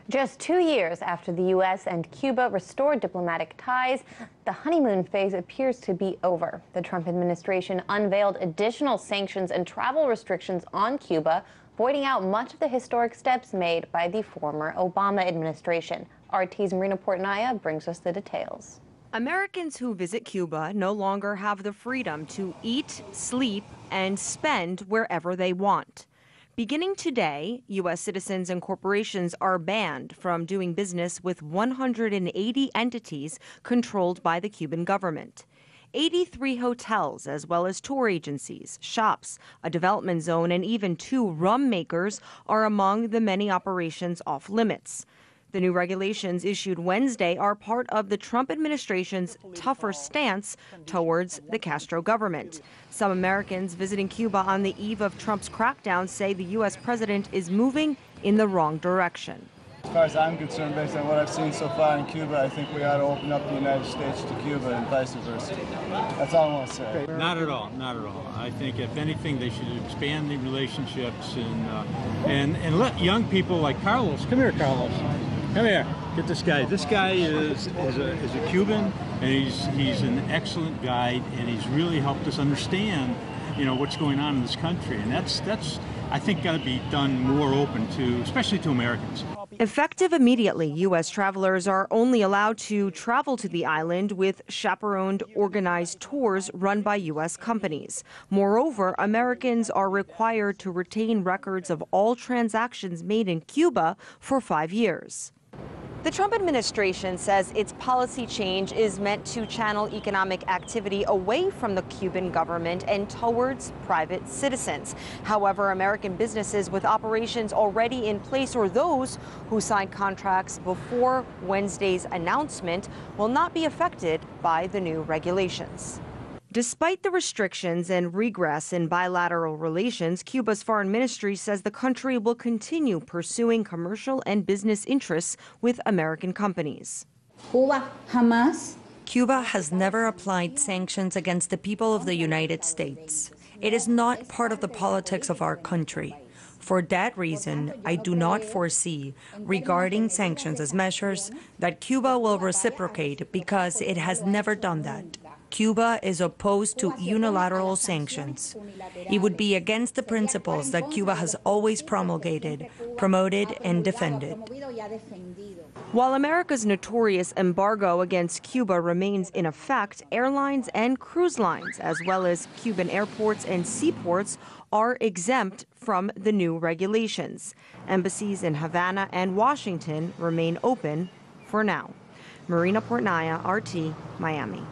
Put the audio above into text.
Just 2 years after the U.S. and Cuba restored diplomatic ties, the honeymoon phase appears to be over. The Trump administration unveiled additional sanctions and travel restrictions on Cuba, voiding out much of the historic steps made by the former Obama administration. RT's Marina Portnaya brings us the details. Americans who visit Cuba no longer have the freedom to eat, sleep, and spend wherever they want. Beginning today, U.S. citizens and corporations are banned from doing business with 180 entities controlled by the Cuban government. 83 hotels, as well as tour agencies, shops, a development zone, and even 2 rum makers are among the many operations off limits. The new regulations issued Wednesday are part of the Trump administration's tougher stance towards the Castro government. Some Americans visiting Cuba on the eve of Trump's crackdown say the U.S. president is moving in the wrong direction. As far as I'm concerned, based on what I've seen so far in Cuba, I think we ought to open up the United States to Cuba and vice versa. That's all I want to say. Not at all, not at all. I think if anything, they should expand the relationships and let young people like Carlos, come here, Carlos. Come here, get this guy. This guy is a Cuban, and he's an excellent guide, and he's really helped us understand, what's going on in this country. And that's I think got to be done more open to, especially to Americans. Effective immediately, U.S. travelers are only allowed to travel to the island with chaperoned, organized tours run by U.S. companies. Moreover, Americans are required to retain records of all transactions made in Cuba for 5 years. The Trump administration says its policy change is meant to channel economic activity away from the Cuban government and towards private citizens. However, American businesses with operations already in place or those who signed contracts before Wednesday's announcement will not be affected by the new regulations. Despite the restrictions and regress in bilateral relations, Cuba's foreign ministry says the country will continue pursuing commercial and business interests with American companies. Cuba has never applied sanctions against the people of the United States. It is not part of the politics of our country. For that reason, I do not foresee, regarding sanctions as measures, that Cuba will reciprocate because it has never done that. Cuba is opposed to unilateral sanctions. It would be against the principles that Cuba has always promulgated, promoted, and defended. While America's notorious embargo against Cuba remains in effect, airlines and cruise lines, as well as Cuban airports and seaports, are exempt from the new regulations. Embassies in Havana and Washington remain open for now. Marina Portnaya, RT, Miami.